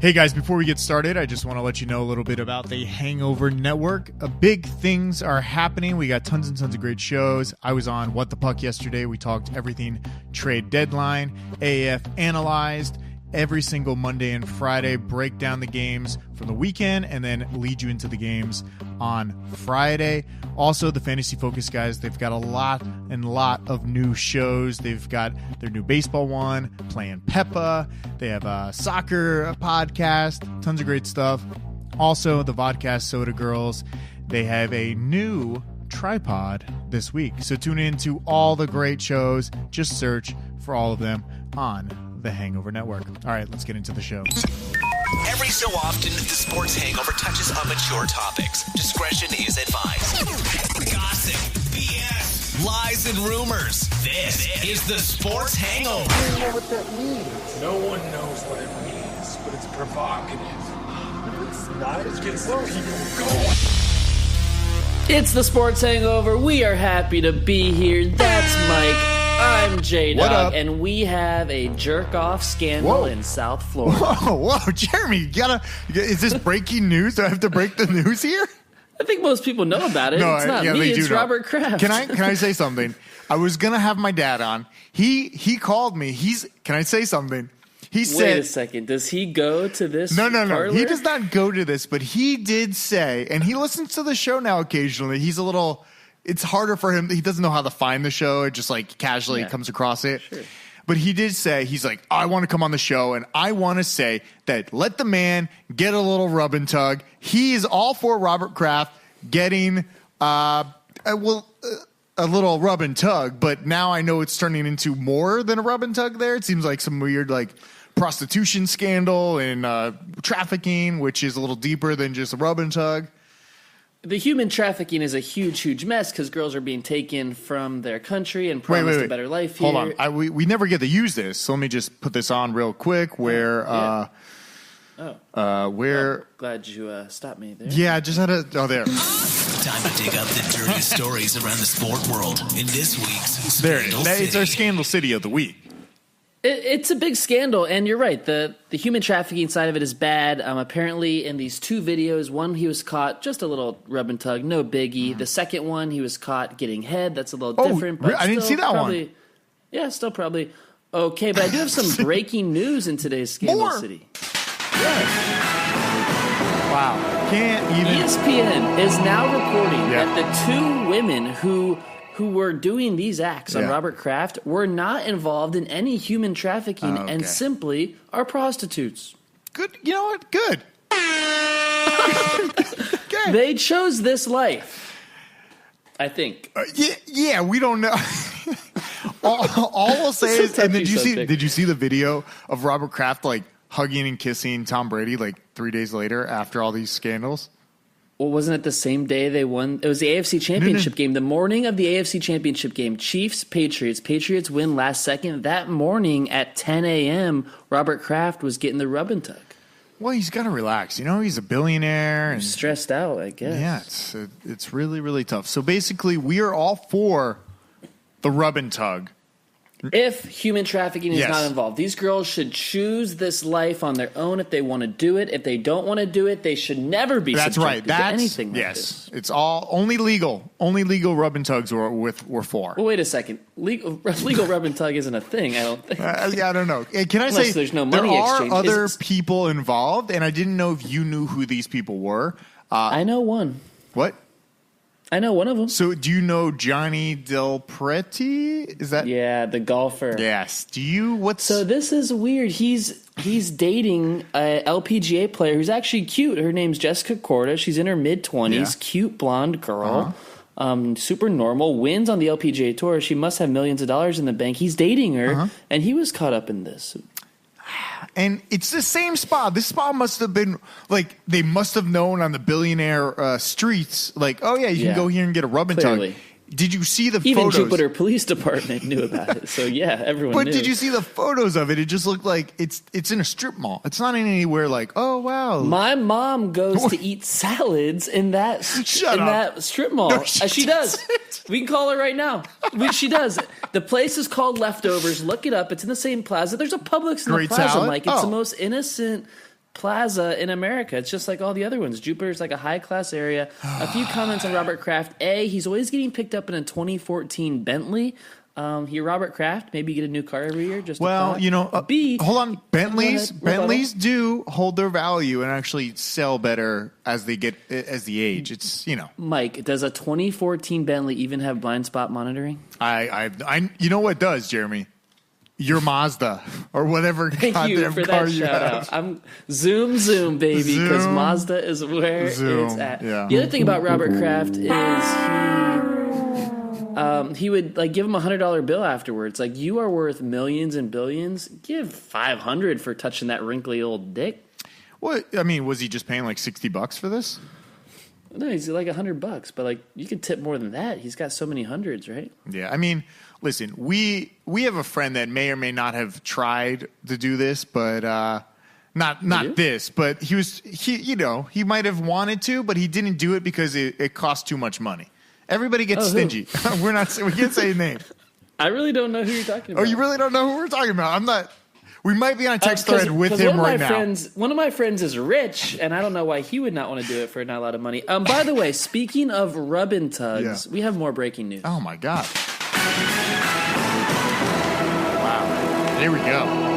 Hey guys, before we get started, I just want to let you know a little bit about the Hangover Network. Big things are happening. We got tons and tons of great shows. I was on What the Puck yesterday. We talked everything trade deadline, AAF analyzed. Every single Monday and Friday, break down the games from the weekend and then lead you into the games on Friday. Also, the Fantasy Focus guys, they've got a lot of new shows. They've got their new baseball one, Playing Peppa. They have a soccer podcast, tons of great stuff. Also, the Vodcast Soda Girls, they have a new tripod this week. So tune in to all the great shows. Just search for all of them on the Hangover Network. All right, let's get into the show. Every so often, the Sports Hangover touches on mature topics. Discretion is advised. Gossip, BS, lies, and rumors. This is the Sports Hangover. I don't know what that means. No one knows what it means, but it's provocative. It's not. It gets the people going. It's the Sports Hangover. We are happy to be here. That's Mike. I'm J-Dog, and we have a jerk-off scandal in South Florida. Whoa, Jeremy, is this breaking news? Do I have to break the news here? I think most people know about it. No, it's not me, it's Robert Kraft. Can I say something? I was going to have my dad on. He called me. Can I say something? He said... Wait a second. Does he go to this No. parlor? He does not go to this, but he did say, and he listens to the show now occasionally. He's a little... It's harder for him. He doesn't know how to find the show. It just like casually comes across it. Sure. But he did say, he's like, I want to come on the show, and I want to say that let the man get a little rub and tug. He is all for Robert Kraft getting a little rub and tug, but now I know it's turning into more than a rub and tug there. It seems like some weird like prostitution scandal and trafficking, which is a little deeper than just a rub and tug. The human trafficking is a huge, huge mess because girls are being taken from their country and promised a better life here. Hold on. We never get to use this, so let me just put this on real quick where... glad you stopped me there. Yeah, I just had to... Oh, there. Time to dig up the dirtiest stories around the sport world in this week's There it Scandal is. City. It's our Scandal City of the week. It's a big scandal, and you're right. The human trafficking side of it is bad. Apparently, in these two videos, one he was caught just a little rub and tug, no biggie. The second one, he was caught getting head. That's a little different. But I didn't see that one. Yeah, still probably okay. But I do have some breaking news in today's Scandal City. Yes. Wow. Can't even... ESPN is now reporting that the two women who were doing these acts on Robert Kraft were not involved in any human trafficking and simply are prostitutes. Good. You know what? Good. Okay. They chose this life, I think. Yeah, we don't know. all we'll say is, and did you see the video of Robert Kraft like hugging and kissing Tom Brady like 3 days later after all these scandals? Well, wasn't it the same day they won? It was the AFC Championship game. The morning of the AFC Championship game, Chiefs-Patriots. Patriots win last second. That morning at 10 a.m., Robert Kraft was getting the rub and tug. Well, he's got to relax. You know, he's a billionaire. And stressed out, I guess. Yeah, it's really, really tough. So basically, we are all for the rub and tug. If human trafficking is not involved, these girls should choose this life on their own if they want to do it. If they don't want to do it, they should never be subjected to anything like this. It's all only legal. Only legal rub and tugs we're for. Well, wait a second. Legal rub and tug isn't a thing, I don't think. I don't know. Can I Unless say there's no money there are exchange. other people involved, and I didn't know if you knew who these people were. I know one. What? I know one of them. So do you know Johnny Del Preti? Is that? Yeah, the golfer. Yes. Do you? So this is weird. He's dating a LPGA player who's actually cute. Her name's Jessica Korda. She's in her mid-20s. Cute blonde girl. Super normal. Wins on the LPGA tour. She must have millions of dollars in the bank. He's dating her, and he was caught up in this. And it's the same spa. This spa must have been, like, they must have known on the billionaire streets, like, oh, yeah, you can go here and get a rub and tug. Did you see the Even photos? Even Jupiter Police Department knew about it. So, yeah, everyone knew. But did you see the photos of it? It just looked like it's in a strip mall. It's not in anywhere like, oh, wow. My mom goes to eat salads in that strip mall. No, she does. We can call her right now. She does. The place is called Leftovers. Look it up. It's in the same plaza. There's a Publix in the plaza, Mike. It's the most innocent plaza in America. It's just like all the other ones. Jupiter's like a high-class area. A few comments on Robert Kraft. A, he's always getting picked up in a 2014 Bentley. Robert Kraft, maybe get a new car every year. Just B. Hold on, Bentleys do hold their value and actually sell better as the age. It's Mike, does a 2014 Bentley even have blind spot monitoring? I you know what does, Jeremy? Your Mazda or whatever goddamn car you have. I'm zoom, baby, because Mazda is where it's at. Yeah. The other thing about Robert Kraft is he would give him $100 bill afterwards. Like, you are worth millions and billions. Give $500 for touching that wrinkly old dick. Well, I mean, was he just paying like $60 for this? No, he's like $100, but you could tip more than that. He's got so many hundreds, right? Yeah, I mean, listen, we have a friend that may or may not have tried to do this, but not this, but he might have wanted to, but he didn't do it because it cost too much money. Everybody gets stingy. We can't say his name. I really don't know who you're talking about. Oh, you really don't know who we're talking about? I'm not. We might be on a text thread with him right now. One of my friends is rich, and I don't know why he would not want to do it for not a lot of money. By the way, speaking of rub and tugs, we have more breaking news. Oh my god! Wow, here we go.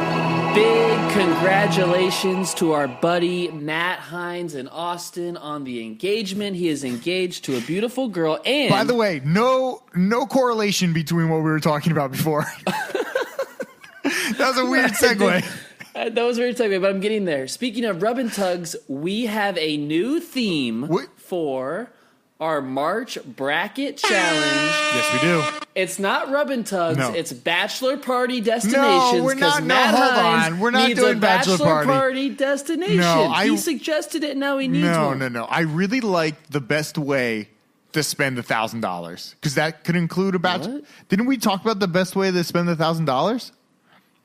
Big congratulations to our buddy Matt Hines in Austin on the engagement. He is engaged to a beautiful girl. And by the way, no correlation between what we were talking about before. That was a weird segue. That was a weird segue, but I'm getting there. Speaking of rub and tugs, we have a new theme for our March bracket challenge. Yes, we do. It's not rub and tugs. No. It's bachelor party destinations. No, we're not. Hold on. We're not doing bachelor party destination. No, he suggested it. Now he needs one. No. I really like the best way to spend $1,000 because that could include a bachelor. Didn't we talk about the best way to spend $1,000?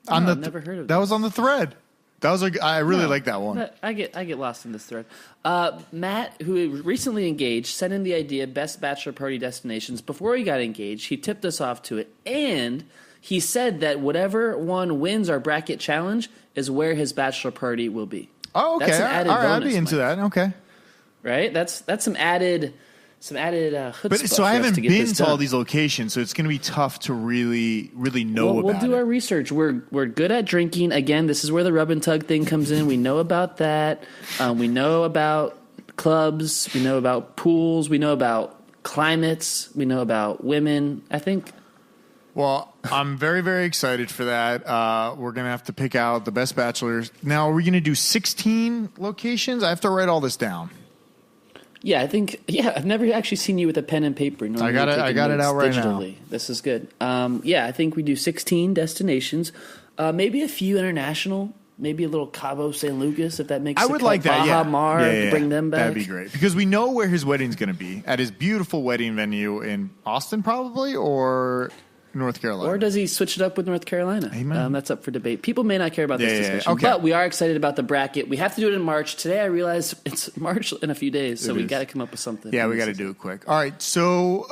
I've never heard of that. Was on the thread. That was I really like that one. I get lost in this thread. Matt, who recently engaged, sent in the idea best bachelor party destinations. Before he got engaged, he tipped us off to it, and he said that whatever one wins our bracket challenge is where his bachelor party will be. Oh, okay. That's an added bonus, I'd be into that. Okay. Right? That's some added chutzpah. But so I haven't been to all these locations, so it's going to be tough to really know about it. We'll do our research. We're good at drinking. Again, this is where the rub and tug thing comes in. We know about that. We know about clubs. We know about pools. We know about climates. We know about women, I think. Well, I'm very, very excited for that. We're going to have to pick out the best bachelors. Now, are we going to do 16 locations? I have to write all this down. Yeah, I think. Yeah, I've never actually seen you with a pen and paper. I got it out right digitally. Now. This is good. I think we do 16 destinations, maybe a few international, maybe a little Cabo San Lucas if that makes sense. I would like that. Baja Mar, bring them back. That'd be great because we know where his wedding's going to be at his beautiful wedding venue in Austin, probably, or North Carolina. Or does he switch it up with North Carolina? That's up for debate. People may not care about this discussion, but we are excited about the bracket. We have to do it in March. Today I realize it's March in a few days, so we got to come up with something. Yeah, we got to do it quick. All right, so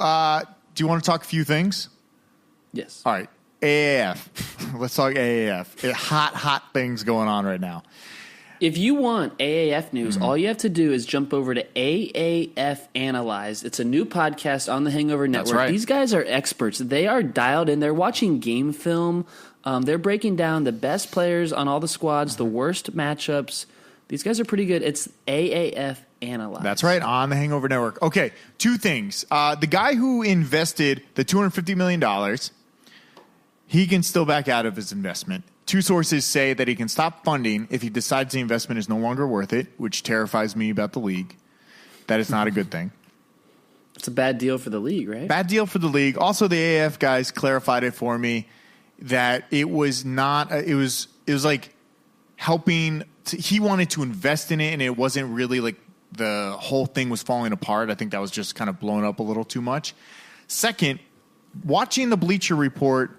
do you want to talk a few things? Yes. All right, AAF. Let's talk AAF. Hot things going on right now. If you want AAF news, all you have to do is jump over to AAF Analyzed. It's a new podcast on the Hangover Network. That's right. These guys are experts. They are dialed in. They're watching game film. They're breaking down the best players on all the squads, the worst matchups. These guys are pretty good. It's AAF Analyzed. That's right, on the Hangover Network. Okay, two things. The guy who invested the $250 million, he can still back out of his investment. Two sources say that he can stop funding if he decides the investment is no longer worth it, which terrifies me about the league. That is not a good thing. It's a bad deal for the league, right? Bad deal for the league. Also, the AAF guys clarified it for me that it was not. It was like helping. He wanted to invest in it, and it wasn't really like the whole thing was falling apart. I think that was just kind of blown up a little too much. Second, watching the Bleacher Report.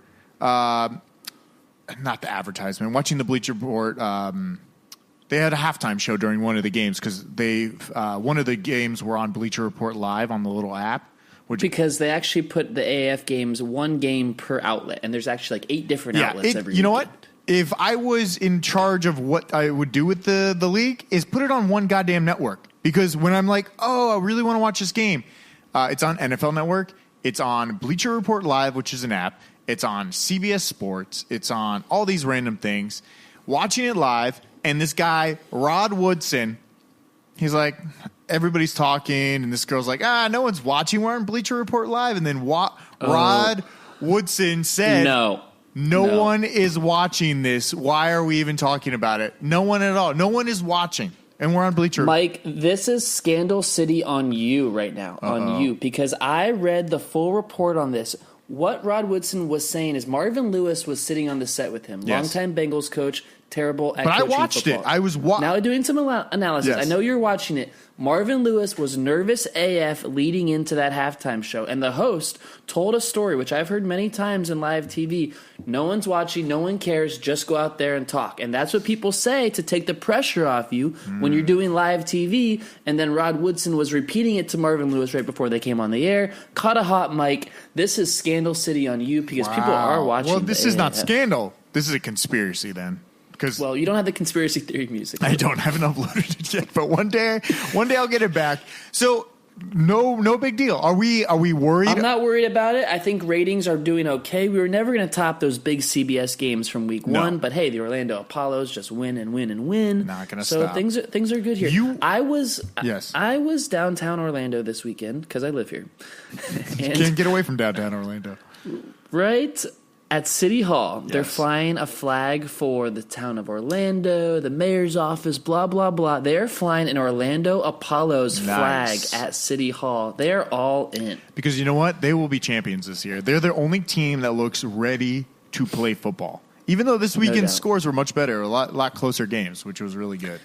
Not the advertisement. Watching the Bleacher Report, they had a halftime show during one of the games because one of the games were on Bleacher Report Live on the little app. Because they actually put the AAF games one game per outlet, and there's actually like 8 different outlets every weekend. You know what? if I was in charge of what I would do with the league, is put it on one goddamn network. Because when I'm like, oh, I really want to watch this game, it's on NFL Network, it's on Bleacher Report Live, which is an app, it's on CBS Sports, it's on all these random things. Watching it live, and this guy, Rod Woodson, he's like, everybody's talking, and this girl's like, no one's watching, we're on Bleacher Report Live. And then Rod Woodson said, No one is watching this. Why are we even talking about it? No one at all. No one is watching. And we're on Bleacher. Mike, this is Scandal City on you right now. On you. Because I read the full report on this. What Rod Woodson was saying is Marvin Lewis was sitting on the set with him. Yes. Longtime Bengals coach, terrible at coaching But I watched football. it. I was now doing some analysis. Yes. I know you're watching it. Marvin Lewis was nervous AF leading into that halftime show. And the host told a story, which I've heard many times in live TV. No one's watching. No one cares. Just go out there and talk. And that's what people say to take the pressure off you when you're doing live TV. And then Rod Woodson was repeating it to Marvin Lewis right before they came on the air. Caught a hot mic. This is Scandal City on you because people are watching. Well, this is not scandal. This is a conspiracy then. Well, you don't have the conspiracy theory music. I don't. I haven't uploaded it yet, but one day I'll get it back. So no big deal. Are we worried? I'm not worried about it. I think ratings are doing okay. We were never going to top those big CBS games from week one, but hey, the Orlando Apollos just win and win and win. Not going to stop. So things are good here. I was downtown Orlando this weekend because I live here. You can't get away from downtown Orlando, right? At City Hall, they're flying a flag for the town of Orlando, the mayor's office, blah, blah, blah. They're flying an Orlando Apollos flag at City Hall. They're all in. Because you know what? They will be champions this year. They're the only team that looks ready to play football. Even though this weekend's scores were much better, a lot closer games, which was really good.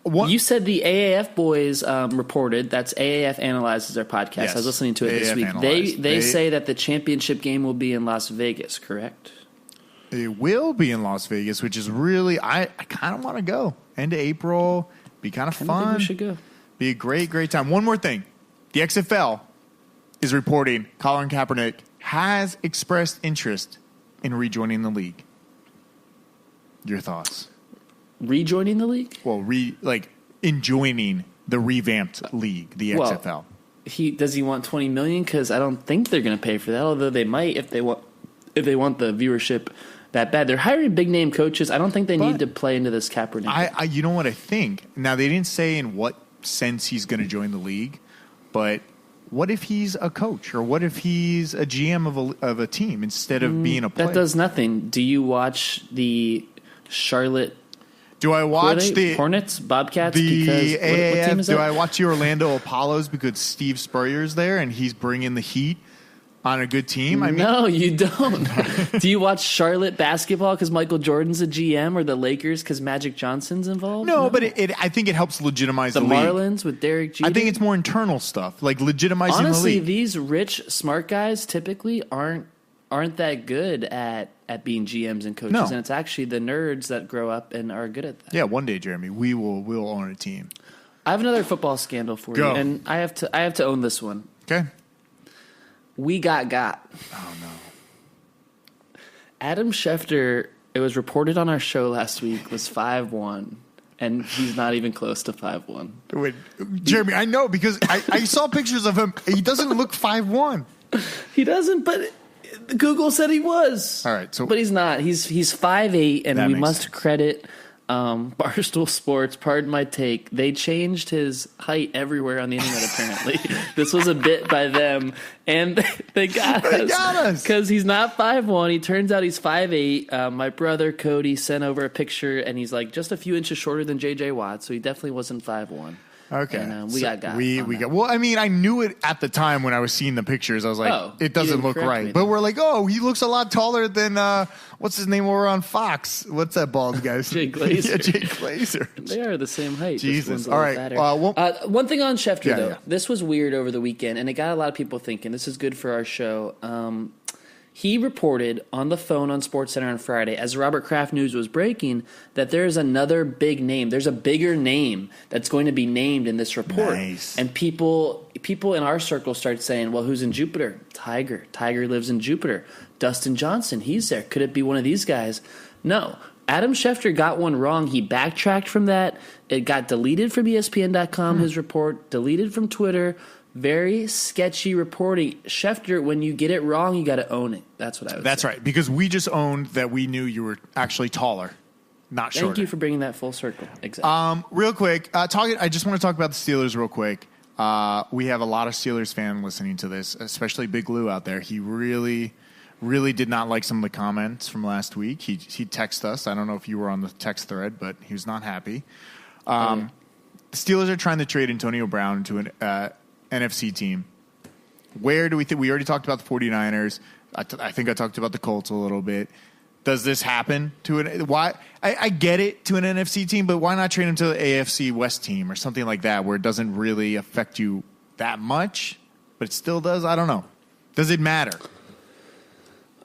You said the AAF boys reported, that's AAF Analyzes their podcast. Yes. I was listening to it AAF this week. Analyzed. They say that the championship game will be in Las Vegas, correct? It will be in Las Vegas, which is really, I kind of want to go. End of April, be kind of fun. I think we should go. Be a great time. One more thing. The XFL is reporting Colin Kaepernick has expressed interest in rejoining the league. Your thoughts? Rejoining the league? Well, enjoining the revamped league, the XFL. Does he want $20 million? Because I don't think they're going to pay for that. Although they might if they want the viewership that bad. They're hiring big name coaches. I don't think they need to play into this Kaepernick. You know what I think? Now they didn't say in what sense he's going to join the league, but what if he's a coach or what if he's a GM of a team instead of being a player? That does nothing. Do you watch the Charlotte? Do I watch the Hornets, Bobcats? The because AAF, what team is that? Do I watch the Orlando Apollos because Steve Spurrier's there and he's bringing the heat on a good team? No, you don't. Do you watch Charlotte basketball because Michael Jordan's a GM or the Lakers because Magic Johnson's involved? No, but I think it helps legitimize the league. Marlins with Derek Jeter? I think it's more internal stuff, like legitimizing the league. Honestly, these rich, smart guys typically aren't that good at being GMs and coaches, and it's actually the nerds that grow up and are good at that. Yeah, one day, Jeremy, we'll own a team. I have another football scandal for you, and I have to own this one. Okay. We got. Oh no. Adam Schefter, it was reported on our show last week, was 5'1", and he's not even close to 5'1". Wait, Jeremy, I know because I saw pictures of him. He doesn't look 5'1". He doesn't, but Google said he was. All right, but he's not. He's 5'8", and we must sense. credit Barstool Sports. Pardon my take. They changed his height everywhere on the internet. Apparently, this was a bit by them, and they got us because he's not 5'1". He turns out he's 5'8". My brother Cody sent over a picture, and he's like just a few inches shorter than JJ Watt, so he definitely wasn't 5'1". Okay, and, we got. We got. Well, I mean, I knew it at the time when I was seeing the pictures. I was like, it doesn't look right. But we're like, he looks a lot taller than what's his name over on Fox? What's that bald guy? Jay Glazer. Yeah, Jay Glazer. They are the same height. Jesus. All right. One thing on Schefter though. This was weird over the weekend, and it got a lot of people thinking. This is good for our show. He reported on the phone on SportsCenter on Friday, as Robert Kraft news was breaking, that there's another big name. There's a bigger name that's going to be named in this report. Nice. And people in our circle start saying, well, who's in Jupiter? Tiger. Tiger lives in Jupiter. Dustin Johnson, he's there. Could it be one of these guys? No. Adam Schefter got one wrong. He backtracked from that. It got deleted from ESPN.com, his report, deleted from Twitter. Very sketchy reporting. Schefter, when you get it wrong, you got to own it. That's what I would say. That's right, because we just owned that we knew you were actually taller, not shorter. Thank you for bringing that full circle. Exactly. Real quick, I just want to talk about the Steelers real quick. We have a lot of Steelers fans listening to this, especially Big Lou out there. He really did not like some of the comments from last week. He texted us. I don't know if you were on the text thread, but he was not happy. The Steelers are trying to trade Antonio Brown to an NFC team. Where do we think? We already talked about the 49ers. I think I talked about the Colts a little bit. Does this happen to an why? I get it to an NFC team, but why not trade him to an AFC West team or something like that where it doesn't really affect you that much, but it still does? I don't know. Does it matter?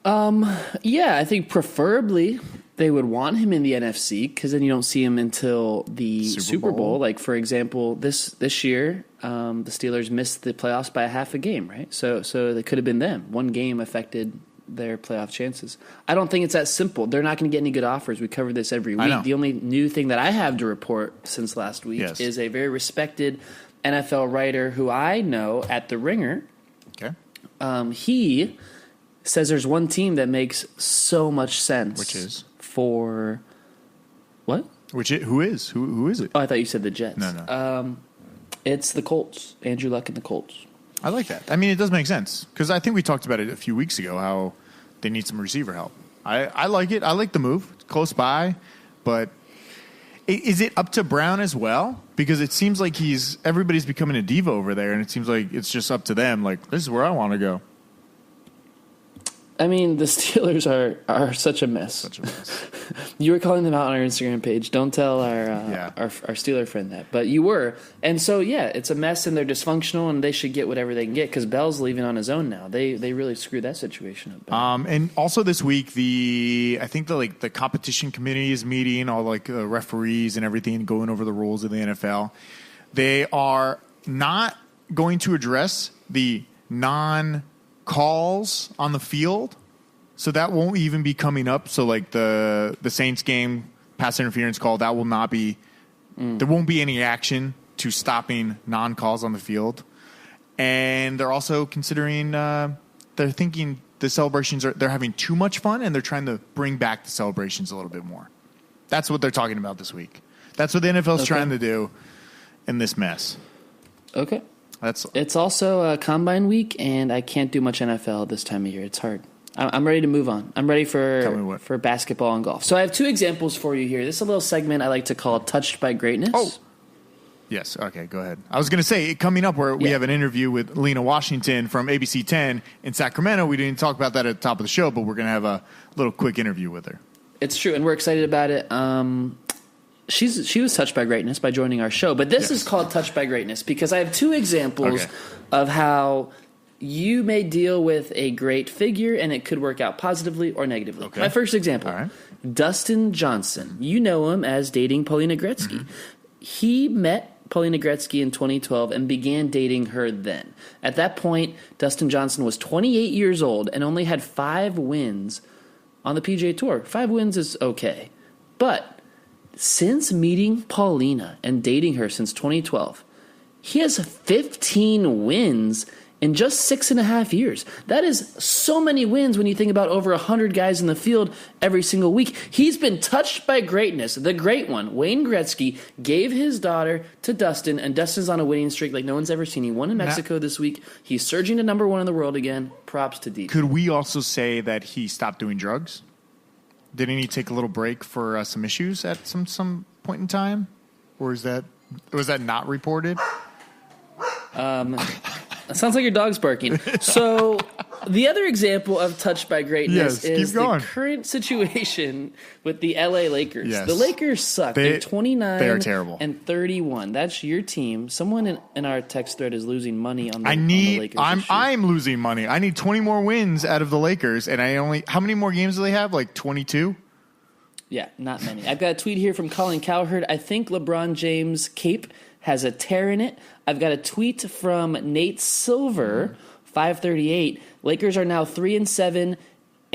Yeah, I think preferably they would want him in the NFC because then you don't see him until the Super Bowl. Like, for example, this year, the Steelers missed the playoffs by a half a game, right? So it could have been them. One game affected their playoff chances. I don't think it's that simple. They're not going to get any good offers. We cover this every week. The only new thing that I have to report since last week is a very respected NFL writer who I know at The Ringer. Okay. He says there's one team that makes so much sense. Which is? For what? Who is it? Oh, I thought you said the Jets. No. It's the Colts. Andrew Luck and the Colts. I like that. I mean, it does make sense because I think we talked about it a few weeks ago how they need some receiver help. I like it. I like the move. It's close by, but is it up to Brown as well? Because it seems like everybody's becoming a diva over there, and it seems like it's just up to them. Like, this is where I want to go. I mean, the Steelers are such a mess. You were calling them out on our Instagram page. Don't tell our Steeler friend that. But you were. And so, yeah, it's a mess, and they're dysfunctional, and they should get whatever they can get because Bell's leaving on his own now. They really screwed that situation up. And also this week, I think the competition committee is meeting, all referees and everything, going over the rules of the NFL. They are not going to address the calls on the field, so that won't even be coming up. So the Saints game pass interference call, that will not be there won't be any action to stopping non-calls on the field. And they're also considering they're thinking the celebrations they're having too much fun, and they're trying to bring back the celebrations a little bit more. That's what they're talking about this week. That's what the NFL is trying to do in this mess. Okay. It's also a combine week, and I can't do much NFL this time of year. It's hard. I'm ready to move on. I'm ready for basketball and golf. So I have two examples for you here. This is a little segment I like to call Touched by Greatness. Oh, yes. Okay, go ahead. I was going to say, coming up where we have an interview with Lina Washington from ABC 10 in Sacramento. We didn't talk about that at the top of the show, but we're going to have a little quick interview with her. It's true, and we're excited about it. She was touched by greatness by joining our show, but this is called Touched by Greatness because I have two examples of how you may deal with a great figure and it could work out positively or negatively. Okay. My first example, Dustin Johnson. You know him as dating Paulina Gretzky. Mm-hmm. He met Paulina Gretzky in 2012 and began dating her then. At that point, Dustin Johnson was 28 years old and only had 5 wins on the PGA Tour. 5 wins is okay, but since meeting Paulina and dating her since 2012, he has 15 wins in just 6.5 years. That is so many wins when you think about over 100 guys in the field every single week. He's been touched by greatness. The great one, Wayne Gretzky, gave his daughter to Dustin, and Dustin's on a winning streak like no one's ever seen. He won in Mexico this week. He's surging to number 1 in the world again. Props to D. Could we also say that he stopped doing drugs? Didn't he take a little break for some issues at some point in time? Or was that not reported? It sounds like your dog's barking. So the other example of touched by greatness is the current situation with the LA Lakers. Yes. The Lakers suck. They're 29 they are terrible. And 31. That's your team. Someone in our text thread is losing money on the Lakers. I'm losing money. I need 20 more wins out of the Lakers, and how many more games do they have? Like 22? Yeah, not many. I've got a tweet here from Colin Cowherd. I think LeBron James' cape has a tear in it. I've got a tweet from Nate Silver, 538. Lakers are now 3-7,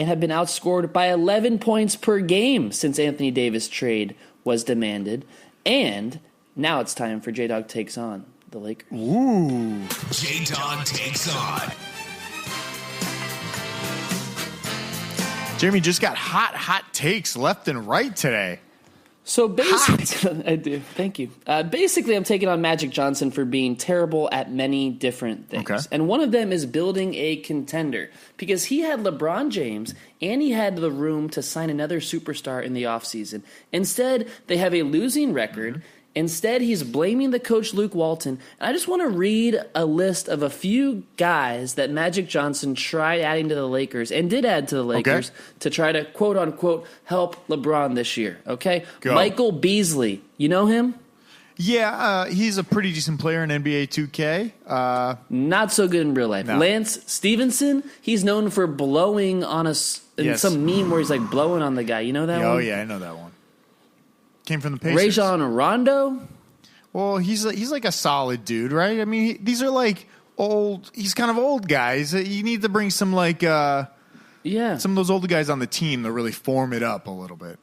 and have been outscored by 11 points per game since Anthony Davis trade was demanded. And now it's time for J-Dog Takes On the Lakers. Ooh. J-Dog Takes On. Jeremy just got hot takes left and right today. So basically, I do. Thank you. Basically, I'm taking on Magic Johnson for being terrible at many different things. Okay. And one of them is building a contender because he had LeBron James and he had the room to sign another superstar in the offseason. Instead, they have a losing record. Instead, he's blaming the coach Luke Walton. And I just want to read a list of a few guys that Magic Johnson tried adding to the Lakers and did add to the Lakers to try to, quote-unquote, help LeBron this year, okay? Go. Michael Beasley. You know him? Yeah, he's a pretty decent player in NBA 2K. Not so good in real life. No. Lance Stevenson, he's known for blowing on us in some meme where he's like blowing on the guy. You know that one? Oh, yeah, I know that one. Came from the Pacers. Rajon Rondo? Well, he's like a solid dude, right? I mean, these are like old. He's kind of old guys. You need to bring some like some of those older guys on the team to really form it up a little bit.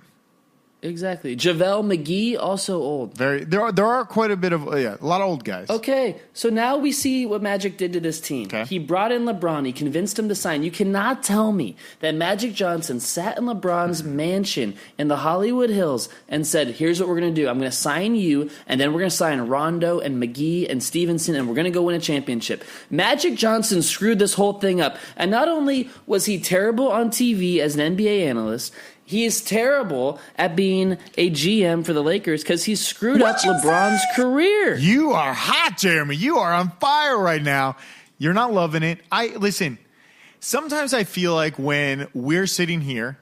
Exactly. JaVale McGee, also old. There are quite a bit of a lot of old guys. Okay, so now we see what Magic did to this team. Okay. He brought in LeBron. He convinced him to sign. You cannot tell me that Magic Johnson sat in LeBron's mansion in the Hollywood Hills and said, here's what we're going to do. I'm going to sign you, and then we're going to sign Rondo and McGee and Stevenson, and we're going to go win a championship. Magic Johnson screwed this whole thing up. And not only was he terrible on TV as an NBA analyst, he is terrible at being a GM for the Lakers because he screwed up LeBron's career. You are hot, Jeremy. You are on fire right now. You're not loving it. Listen, sometimes I feel like when we're sitting here,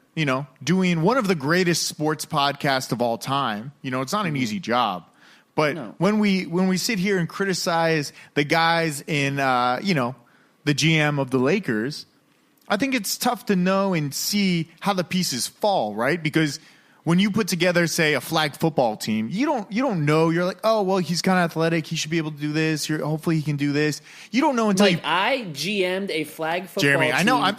doing one of the greatest sports podcasts of all time, it's not an easy job. But when we sit here and criticize the guys in, the GM of the Lakers, I think it's tough to know and see how the pieces fall, right? Because when you put together, say, a flag football team, you don't know. You're like, oh, well, he's kind of athletic. He should be able to do this. Hopefully he can do this. You don't know until I GM'd a flag football Jeremy, team I know. a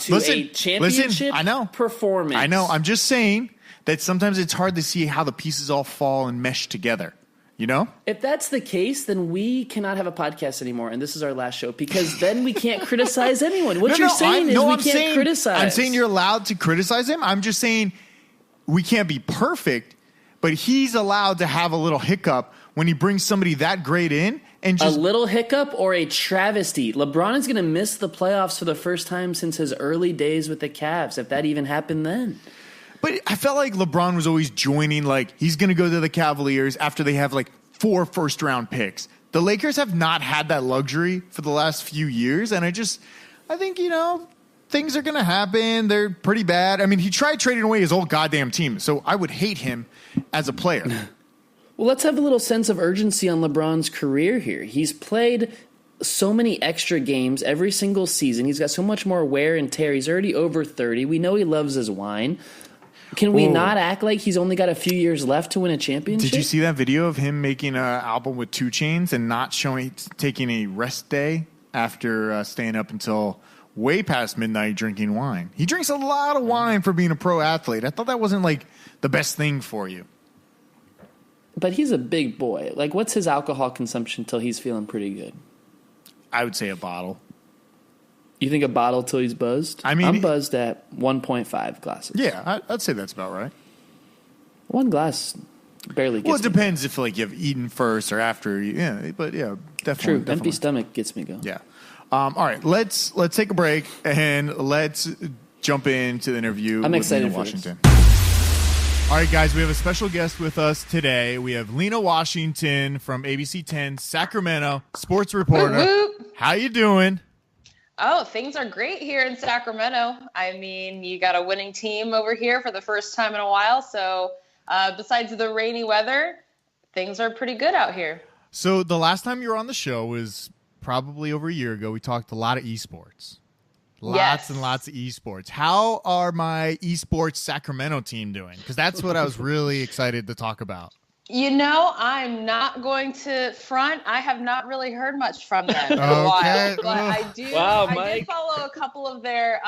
championship performance. I know. I'm just saying that sometimes it's hard to see how the pieces all fall and mesh together. If that's the case, then we cannot have a podcast anymore, and this is our last show, because then we can't criticize anyone. What you're saying is we can't criticize. I'm saying you're allowed to criticize him. I'm just saying we can't be perfect, but he's allowed to have a little hiccup when he brings somebody that great in. And just a little hiccup or a travesty. LeBron is going to miss the playoffs for the first time since his early days with the Cavs, if that even happened then. But I felt like LeBron was always joining, like, he's going to go to the Cavaliers after they have, like, 4 first-round picks. The Lakers have not had that luxury for the last few years, and I think, things are going to happen. They're pretty bad. I mean, he tried trading away his whole goddamn team, so I would hate him as a player. Well, let's have a little sense of urgency on LeBron's career here. He's played so many extra games every single season. He's got so much more wear and tear. He's already over 30. We know he loves his wine. Can we not act like he's only got a few years left to win a championship? Did you see that video of him making an album with 2 Chainz and not taking a rest day after staying up until way past midnight drinking wine? He drinks a lot of wine for being a pro athlete. I thought that wasn't like the best thing for you. But he's a big boy. Like, what's his alcohol consumption till he's feeling pretty good? I would say a bottle. You think a bottle till he's buzzed? I mean, I'm buzzed at 1.5 glasses. Yeah, I'd say that's about right. One glass barely gets me. Well, it depends if like you've eaten first or after. Yeah, but yeah, definitely. True. Definitely. Empty stomach gets me going. Yeah. All right, let's take a break and let's jump into the interview. I'm excited Lina for Washington. this. All right, guys, we have a special guest with us today. We have Lina Washington from ABC 10 Sacramento, sports reporter. Whoop, whoop. How you doing? Oh, things are great here in Sacramento. I mean, you got a winning team over here for the first time in a while. So besides the rainy weather, things are pretty good out here. So the last time you were on the show was probably over a year ago. We talked a lot of esports. Lots and lots of esports. How are my esports Sacramento team doing? Because that's what I was really excited to talk about. I'm not going to front. I have not really heard much from them in a while, but I do. Wow, I did follow a couple of their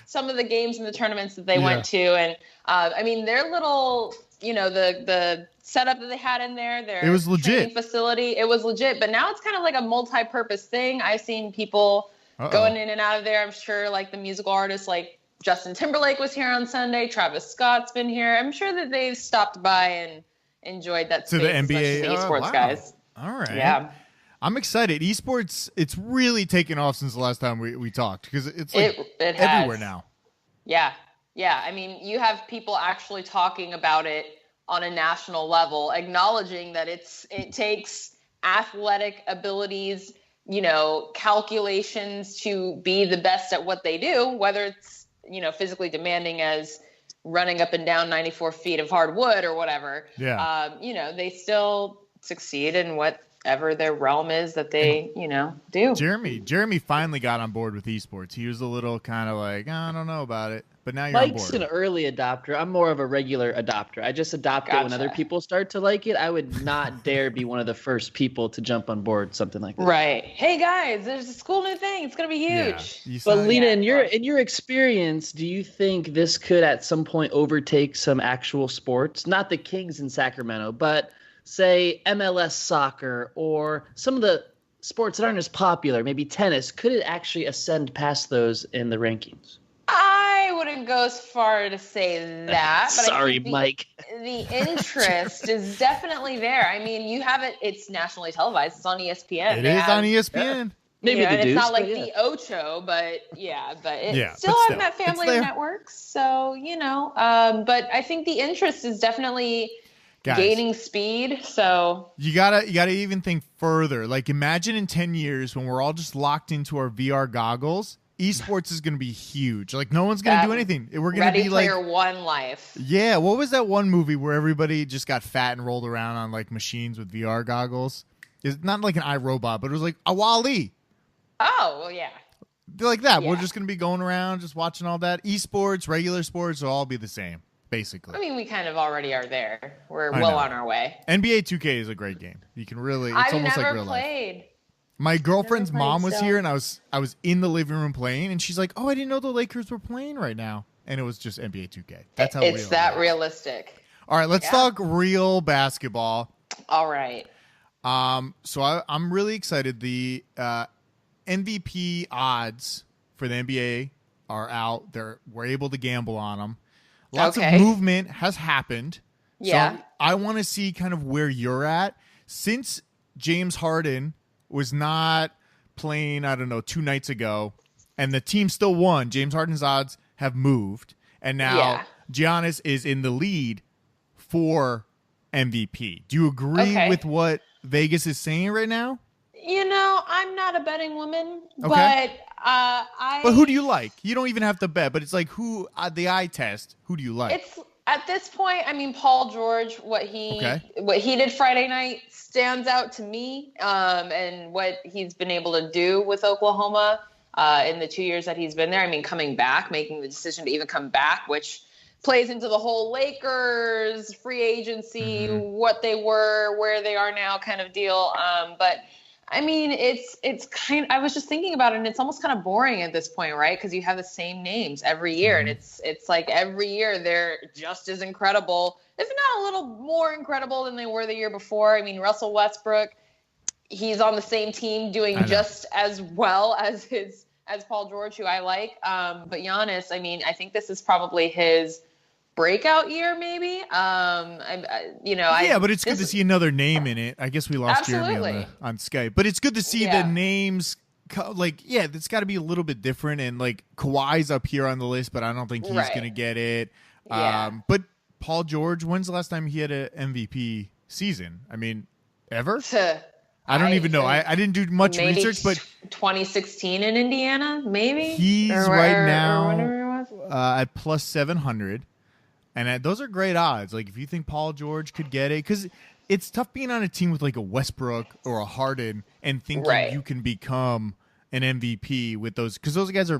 some of the games and the tournaments that they went to, and their little, the setup that they had in there, it was legit training facility. It was legit, but now it's kind of like a multi-purpose thing. I've seen people going in and out of there. I'm sure, like the musical artists, like Justin Timberlake was here on Sunday. Travis Scott's been here. I'm sure that they've stopped by and enjoyed that space to the as much as NBA the esports guys. All right. Yeah. I'm excited. Esports, it's really taken off since the last time we talked because it's like it everywhere now. Yeah. Yeah. You have people actually talking about it on a national level, acknowledging that it takes athletic abilities, calculations to be the best at what they do, whether it's, physically demanding as running up and down 94 feet of hardwood or whatever. Yeah. They still succeed in whatever their realm is that they, do. Jeremy finally got on board with esports. He was a little kind of like, I don't know about it, but now you're on board. Mike's an early adopter. I'm more of a regular adopter. I just adopt it when other people start to like it. I would not dare be one of the first people to jump on board something like that. Right. Hey guys, there's this cool new thing. It's going to be huge. Yeah. But Lina, in your experience, do you think this could at some point overtake some actual sports? Not the Kings in Sacramento, but say MLS soccer or some of the sports that aren't as popular, maybe tennis. Could it actually ascend past those in the rankings? I wouldn't go as far to say that. But Sorry, Mike. The interest is definitely there. You have it. It's nationally televised. It's on ESPN. It is on ESPN. Yeah. Maybe the it's not like the Ocho, but it's still on that family of networks. So, but I think the interest is definitely gaining speed. So you gotta even think further. Like imagine in 10 years when we're all just locked into our VR goggles, esports is going to be huge. Like no one's going to do anything. We're going to be like Ready Player One life. Yeah. What was that one movie where everybody just got fat and rolled around on like machines with VR goggles? It's not like an iRobot, but it was like a Wall-E. Oh, well, yeah. Like that. Yeah. We're just going to be going around just watching all that. Esports, regular sports will all be the same, basically. We kind of already are there. We're well on our way. NBA 2K is a great game. You can really, it's almost like real played. Life. My girlfriend's mom was here, and I was in the living room playing, and she's like, "Oh, I didn't know the Lakers were playing right now," and it was just NBA 2K. That's how it's that realistic. All right, let's talk real basketball. All right. So I'm really excited. The MVP odds for the NBA are out. We're able to gamble on them. Lots of movement has happened. Yeah. So I want to see kind of where you're at since James Harden was not playing, 2 nights ago, and the team still won. James Harden's odds have moved, and now Giannis is in the lead for MVP. Do you agree with what Vegas is saying right now? I'm not a betting woman, but But who do you like? You don't even have to bet, but it's like who the eye test. Who do you like? It's at this point. Paul George, what he did Friday night stands out to me, and what he's been able to do with Oklahoma in the 2 years that he's been there. Coming back, making the decision to even come back, which plays into the whole Lakers free agency, what they were, where they are now kind of deal. But it's kind of, I was just thinking about it, and it's almost kind of boring at this point, right? Because you have the same names every year, and it's like every year they're just as incredible, if not a little more incredible than they were the year before. Russell Westbrook, he's on the same team doing just as well as Paul George, who I like. But Giannis, I think this is probably his breakout year, maybe. But it's good to see another name in it. I guess we lost Jeremy on Skype, but it's good to see the names. It's got to be a little bit different. And like Kawhi's up here on the list, but I don't think he's going to get it. But Paul George, when's the last time he had an MVP season? Ever? I don't even know. I didn't do much research, but 2016 in Indiana, maybe. He's right now at plus 700. And those are great odds. Like, if you think Paul George could get it, because it's tough being on a team with like a Westbrook or a Harden and thinking you can become an MVP with those, because those guys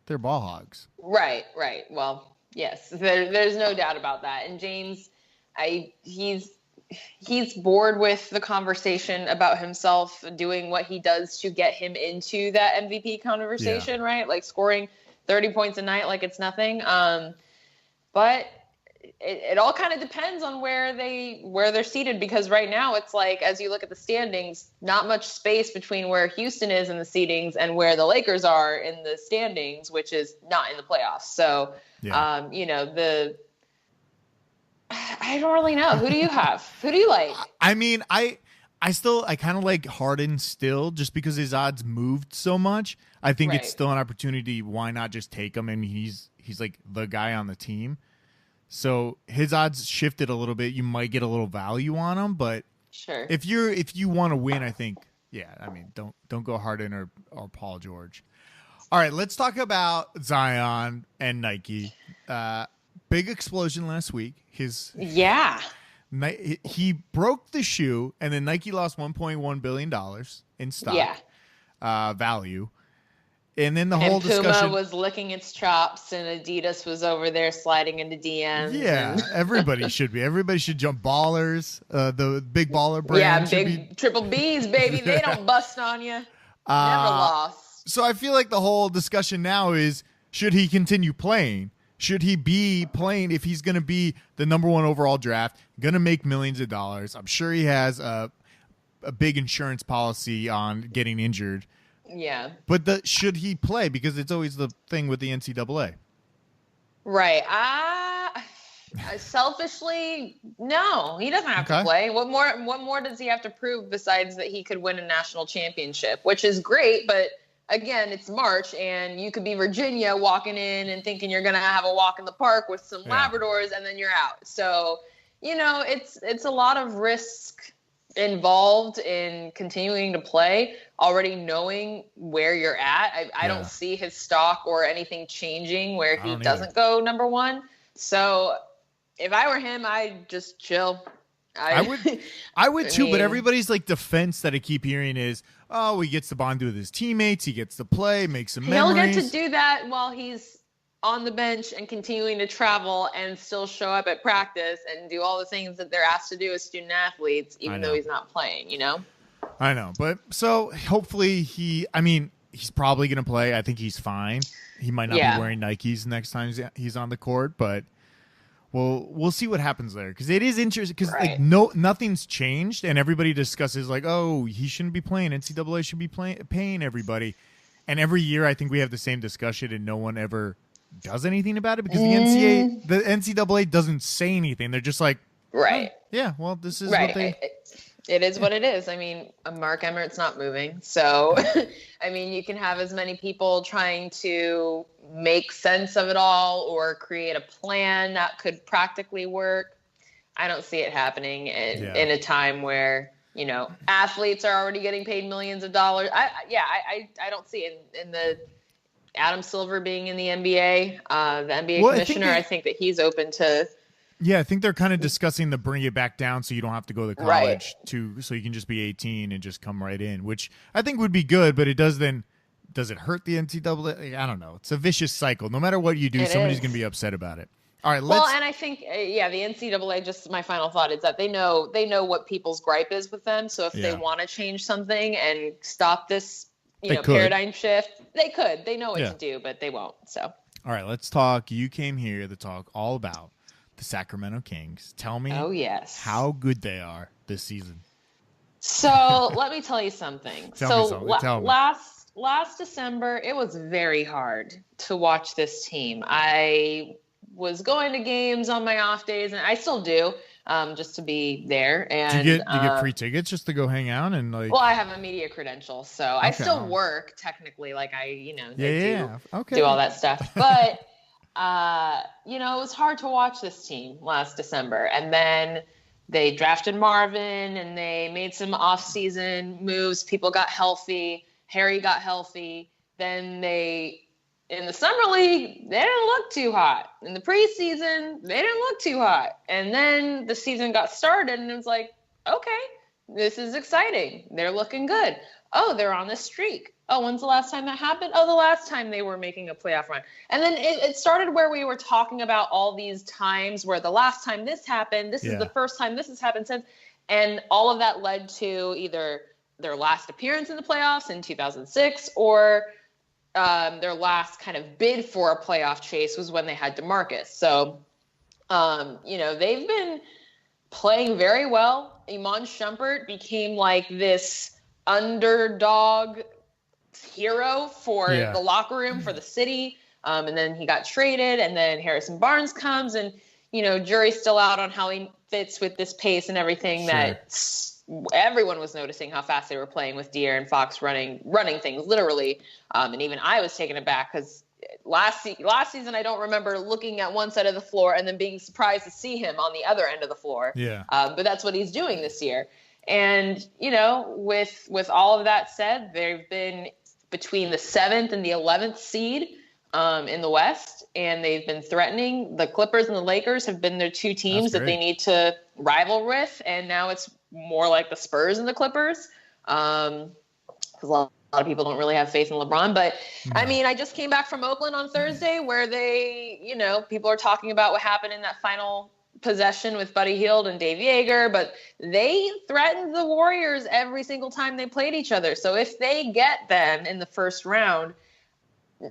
they're ball hogs. Right. Well, yes, there's no doubt about that. And James, he's bored with the conversation about himself doing what he does to get him into that MVP conversation, right? Like scoring 30 points a night like it's nothing. But it all kind of depends on where they're seated, because right now it's like, as you look at the standings, not much space between where Houston is in the seedings and where the Lakers are in the standings, which is not in the playoffs. So, I don't really know. Who do you have? Who do you like? I mean, I kind of like Harden still, just because his odds moved so much. I think it's still an opportunity. Why not just take him? I mean, he's like the guy on the team. So his odds shifted a little bit. You might get a little value on him, but sure. If you want to win, I think, I mean, don't go Harden or Paul George. All right, let's talk about Zion and Nike. Big explosion last week. He broke the shoe, and then Nike lost $1.1 billion in stock value. And then whole discussion. Puma was licking its chops, and Adidas was over there sliding into DMs. Yeah, everybody should be. Everybody should jump. Ballers, the big baller brand. Yeah, big triple Bs, baby. They don't bust on you. Never lost. So I feel like the whole discussion now is, should he continue playing? Should he be playing if he's going to be the number 1 overall draft, going to make millions of dollars? I'm sure he has a big insurance policy on getting injured. Yeah. But should he play? Because it's always the thing with the NCAA. Right. Selfishly, no, he doesn't have to play. What more does he have to prove besides that he could win a national championship, which is great, but again, it's March, and you could be Virginia walking in and thinking you're going to have a walk in the park with some Labradors, and then you're out. So, it's a lot of risk involved in continuing to play, already knowing where you're at. I don't see his stock or anything changing where he doesn't go number 1. So if I were him, I'd just chill. I would too, but everybody's like defense that I keep hearing is, he gets to bond with his teammates, he gets to play, make some memories. He'll get to do that while he's on the bench and continuing to travel and still show up at practice and do all the things that they're asked to do as student athletes, even though he's not playing, I know, but so hopefully he's probably going to play. I think he's fine. He might not be wearing Nikes next time he's on the court, but we'll see what happens there, because it is interesting, because nothing's changed, and everybody discusses like, he shouldn't be playing. NCAA should be paying everybody, and every year I think we have the same discussion, and no one ever does anything about it, because the NCAA doesn't say anything. They're just like, this is what they. It is what it is. I mean, Mark Emmert's not moving. So, I mean, you can have as many people trying to make sense of it all or create a plan that could practically work. I don't see it happening in a time where, athletes are already getting paid millions of dollars. I don't see it in the Adam Silver being in the NBA, the NBA commissioner. I think that he's open to. Yeah, I think they're kind of discussing the bring it back down so you don't have to go to college so you can just be 18 and just come right in, which I think would be good, but does it hurt the NCAA? I don't know. It's a vicious cycle. No matter what you do, somebody's going to be upset about it. All right, and I think, the NCAA, just my final thought is that they know what people's gripe is with them. So if they want to change something and stop this, paradigm shift, they could. They know what to do, but they won't. So. All right, let's talk. You came here to talk all about the Sacramento Kings. Tell me how good they are this season. So let me tell you something. Last December, it was very hard to watch this team. I was going to games on my off days, and I still do, just to be there. And do you get free tickets just to go hang out and like? Well, I have a media credential, so I still work technically. Like do all that stuff, but. It was hard to watch this team last December. And then they drafted Marvin and they made some off-season moves. People got healthy. Harry got healthy. Then in the summer league, they didn't look too hot. In the preseason, they didn't look too hot. And then the season got started and it was like, okay, this is exciting. They're looking good. Oh, they're on this streak. Oh, when's the last time that happened? Oh, the last time they were making a playoff run. And then it started where we were talking about all these times where the last time this happened, this is the first time this has happened since. And all of that led to either their last appearance in the playoffs in 2006 or their last kind of bid for a playoff chase was when they had DeMarcus. So, they've been playing very well. Iman Shumpert became like this underdog hero for the locker room, for the city. And then he got traded, and then Harrison Barnes comes, and, jury's still out on how he fits with this pace and everything. Sure. That everyone was noticing how fast they were playing with De'Aaron Fox running things literally. And even I was taken aback because last season, I don't remember looking at one side of the floor and then being surprised to see him on the other end of the floor. Yeah. But that's what he's doing this year. And, with all of that said, they've been between the 7th and the 11th seed in the West, and they've been threatening. The Clippers and the Lakers have been their two teams that they need to rival with, and now it's more like the Spurs and the Clippers, because a lot of people don't really have faith in LeBron. But, I mean, I just came back from Oakland on Thursday where they, people are talking about what happened in that final possession with Buddy Hield and Dave Yeager, but they threatened the Warriors every single time they played each other. So if they get them in the first round,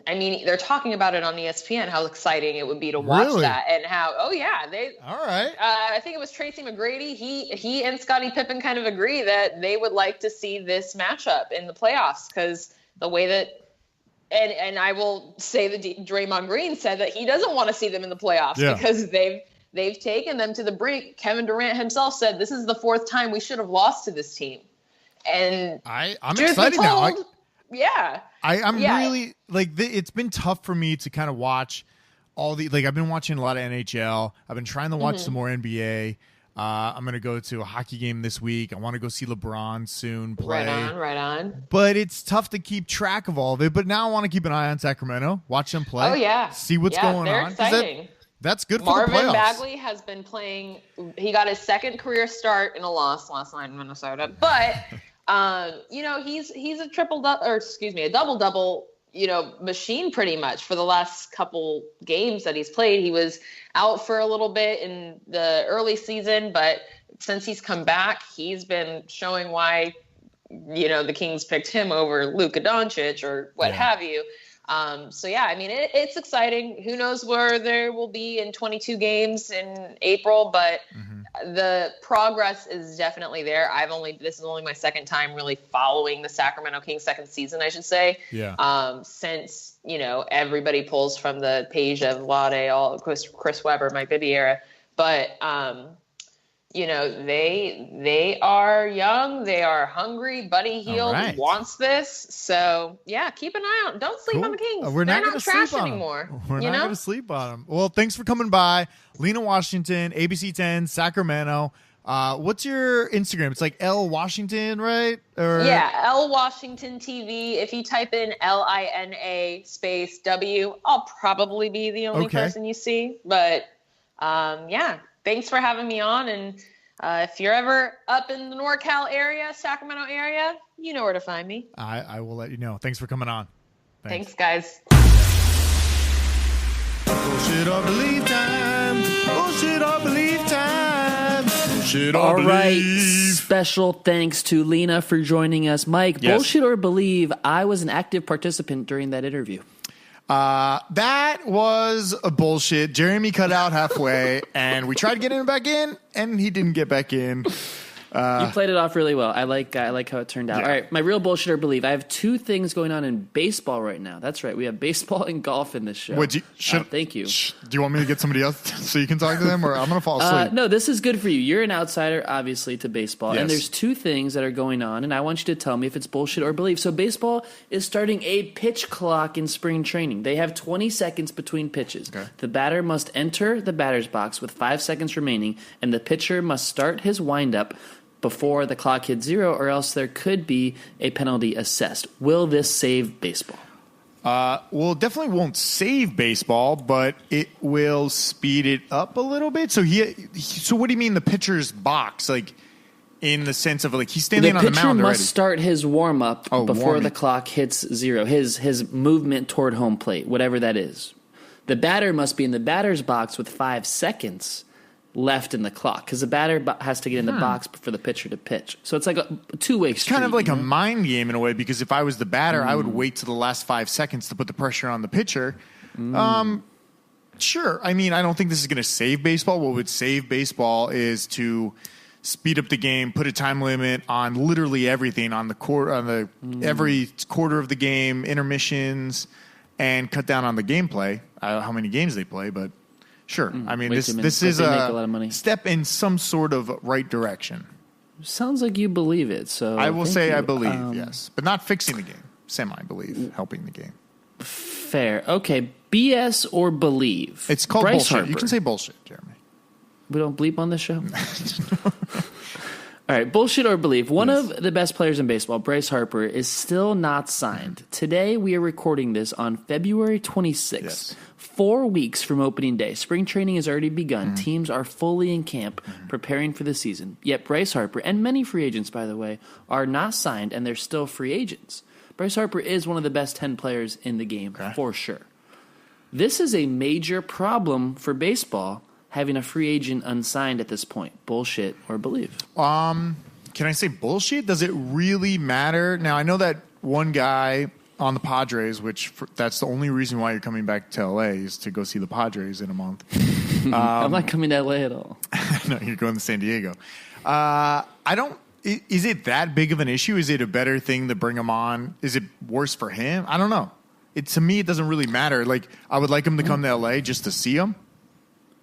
I mean, they're talking about it on ESPN, how exciting it would be to watch that, and how, all right. I think it was Tracy McGrady. He and Scottie Pippen kind of agree that they would like to see this matchup in the playoffs, because the way that, and I will say that Draymond Green said that he doesn't want to see them in the playoffs because they've taken them to the brink. Kevin Durant himself said this is the 4th time we should have lost to this team. And I'm excited now. I'm Yeah. really it's been tough for me to kind of watch all the, I've been watching a lot of NHL. I've been trying to watch some more NBA. I'm going to go to a hockey game this week. I want to go see LeBron soon play. Right on. But it's tough to keep track of all of it. But now I want to keep an eye on Sacramento, watch them play. Oh, yeah. See what's going they're on. Exciting. That's good for Marvin the playoffs. Bagley has been playing. He got his second career start in a loss last night in Minnesota. But, he's a double-double, machine pretty much for the last couple games that he's played. He was out for a little bit in the early season, but since he's come back, he's been showing why, the Kings picked him over Luka Doncic or what have you. I mean, it's exciting. Who knows where there will be in 22 games in April, but the progress is definitely there. This is only my second time really following the Sacramento Kings, second season, I should say. Yeah. Since, everybody pulls from the page of Lade, Chris Webber, Mike Bibby era. But, they are young. They are hungry. Buddy Hield wants this. So, keep an eye on. Don't sleep on the Kings. We're not going to trash anymore. We're not going to sleep on them. Well, thanks for coming by. Lina Washington, ABC 10, Sacramento. What's your Instagram? It's like L Washington, right? L Washington TV. If you type in LINA space W, I'll probably be the only person you see. But, thanks for having me on. And if you're ever up in the NorCal area, Sacramento area, you know where to find me. I will let you know. Thanks for coming on. Thanks guys. Bullshit or believe time. Bullshit or believe time. Bullshit or All believe. right. Special thanks to Lina for joining us. Mike, bullshit or believe, I was an active participant during that interview. That was a bullshit. Jeremy cut out halfway, and we tried to get him back in, and he didn't get back in. You played it off really well. I like how it turned out. Yeah. All right, my real bullshit or believe. I have 2 things going on in baseball right now. That's right. We have baseball and golf in this show. Thank you. Do you want me to get somebody else so you can talk to them, or I'm going to fall asleep? No, this is good for you. You're an outsider, obviously, to baseball. Yes. And there's 2 things that are going on, and I want you to tell me if it's bullshit or believe. So baseball is starting a pitch clock in spring training. They have 20 seconds between pitches. Okay. The batter must enter the batter's box with 5 seconds remaining, and the pitcher must start his windup before the clock hits 0, or else there could be a penalty assessed. Will this save baseball? Well, it definitely won't save baseball, but it will speed it up a little bit. So so what do you mean the pitcher's box? Like, in the sense of like he's standing on the pitcher mound already. must start his warm up before warming. the clock hits 0. His movement toward home plate, whatever that is. The batter must be in the batter's box with 5 seconds left in the clock because the batter has to get in the box for the pitcher to pitch. So it's like a two-way street. Kind of like a mind game in a way, because if I was the batter, I would wait to the last 5 seconds to put the pressure on the pitcher. Sure. I mean, I don't think this is going to save baseball. What would save baseball is to speed up the game, put a time limit on literally everything on the every quarter of the game, intermissions, and cut down on the gameplay. How many games they play, but sure. I mean, this is make a lot of money. Step in some sort of right direction. Sounds like you believe it. So I will say I believe, yes, but not fixing the game. Semi-believe, helping the game. Fair. Okay, BS or believe? It's called Bryce bullshit. Harper. You can say bullshit, Jeremy. We don't bleep on this show? All right, bullshit or believe. One of the best players in baseball, Bryce Harper, is still not signed. Today, we are recording this on February 26th, Yes. 4 weeks from opening day. Spring training has already begun. Teams are fully in camp preparing for the season. Yet Bryce Harper, and many free agents, by the way, are not signed, and they're still free agents. Bryce Harper is one of the best 10 players in the game, for sure. This is a major problem for baseball, having a free agent unsigned at this point. Bullshit or believe? Can I say bullshit? Does it really matter? Now, I know that one guy on the Padres, that's the only reason why you're coming back to LA is to go see the Padres in a month. I'm not coming to LA at all. No, you're going to San Diego. Is it that big of an issue? Is it a better thing to bring him on? Is it worse for him? I don't know. To me, it doesn't really matter. Like, I would like him to come to LA just to see him.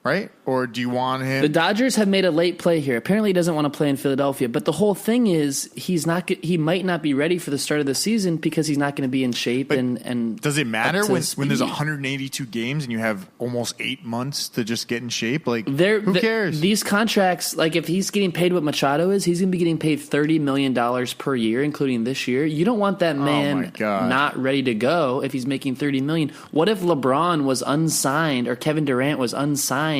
Right? Or do you want him? The Dodgers have made a late play here. Apparently, he doesn't want to play in Philadelphia. But the whole thing is, he might not be ready for the start of the season because he's not going to be in shape. And does it matter when there's 182 games and you have almost 8 months to just get in shape? Like, who cares? These contracts, like if he's getting paid what Machado is, he's going to be getting paid $30 million per year, including this year. You don't want that man not ready to go if he's making $30 million. What if LeBron was unsigned or Kevin Durant was unsigned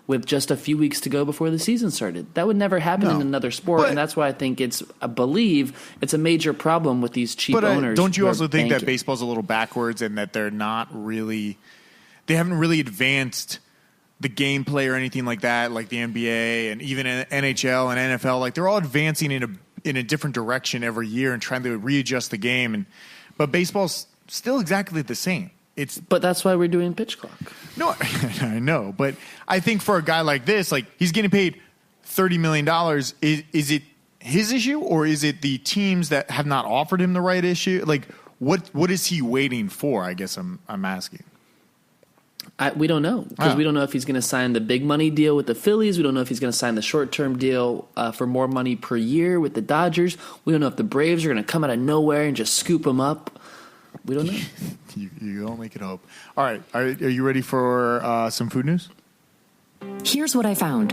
with just a few weeks to go before the season started? That would never happen in another sport, and that's why I think it's a major problem with these cheap owners. Don't you also think that baseball's a little backwards and that they haven't really advanced the gameplay or anything like that, like the NBA and even NHL and NFL? Like, they're all advancing in a different direction every year and trying to readjust the game, but baseball's still exactly the same. But that's why we're doing pitch clock. No, I know. But I think for a guy like this, like, he's getting paid $30 million. Is it his issue, or is it the teams that have not offered him the right issue? Like, what is he waiting for? I guess I'm asking. We don't know, because we don't know if he's going to sign the big money deal with the Phillies. We don't know if he's going to sign the short-term deal for more money per year with the Dodgers. We don't know if the Braves are going to come out of nowhere and just scoop him up. We don't know. You don't make it hope. All right. Are you ready for some food news? Here's what I found.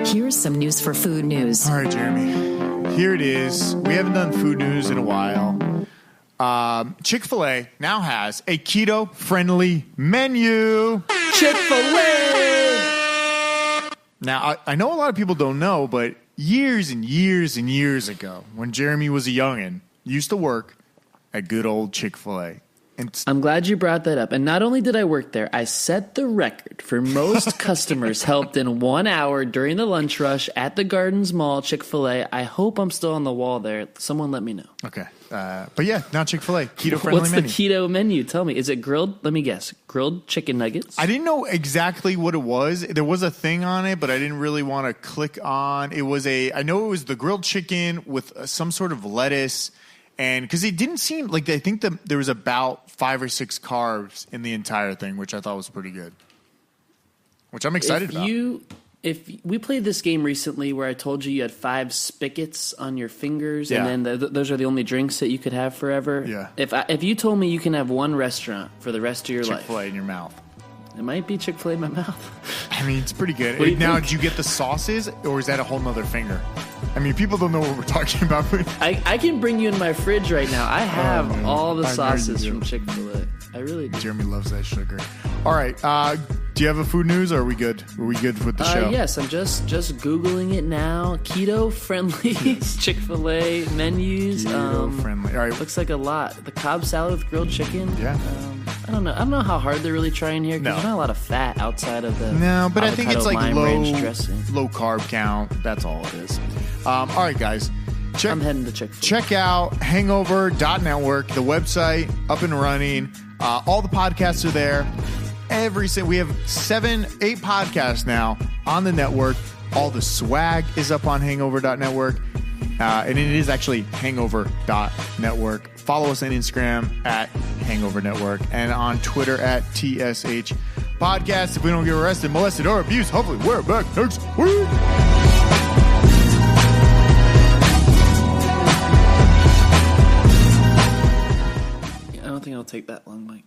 Here's some news for food news. All right, Jeremy. Here it is. We haven't done food news in a while. Chick-fil-A now has a keto-friendly menu. Chick-fil-A! Now, I know a lot of people don't know, but years and years and years ago, when Jeremy was a youngin', used to work at good old Chick-fil-A. I'm glad you brought that up. And not only did I work there, I set the record for most customers helped in 1 hour during the lunch rush at the Gardens Mall, Chick-fil-A. I hope I'm still on the wall there. Someone let me know. Okay. But yeah, now Chick-fil-A. Keto-friendly What's menu. the keto menu? Tell me. Is it grilled? Let me guess. Grilled chicken nuggets? I didn't know exactly what it was. There was a thing on it, but I didn't really want to click on. I know it was the grilled chicken with some sort of lettuce. And because it didn't seem like, I think there was about 5 or 6 carbs in the entire thing, which I thought was pretty good. Which I'm excited about. If we played this game recently where I told you had 5 spigots on your fingers, and then those are the only drinks that you could have forever. Yeah. If you told me you can have one restaurant for the rest of your life, Chick-fil-A in your mouth. It might be Chick-fil-A in my mouth. I mean, it's pretty good. What do you Now, think? do you get the sauces, or is that a whole nother finger? I mean, people don't know what we're talking about. I can bring you in my fridge right now. I have all the I know you sauces do. from Chick-fil-A. I really do. Jeremy loves that sugar. All right. Do you have a food news, or are we good? Are we good with the show? Yes, I'm just Googling it now. Keto-friendly Chick-fil-A menus. Keto-friendly. All right. Looks like a lot. The Cobb salad with grilled chicken. Yeah. I don't know how hard they're really trying here, because No. there's not a lot of fat outside of the No, but I think it's like avocado lime ranch dressing. low carb count. That's all it is. All right, guys. I'm heading to Chick-fil-A. Check out Hangover.network, the website up and running. All the podcasts are there. We have 8 podcasts now on the network. All the swag is up on Hangover.network. And it is actually Hangover.network. Follow us on Instagram at Hangover Network and on Twitter at TSH Podcast. If we don't get arrested, molested, or abused, hopefully we're back next week. I don't think it'll take that long, Mike.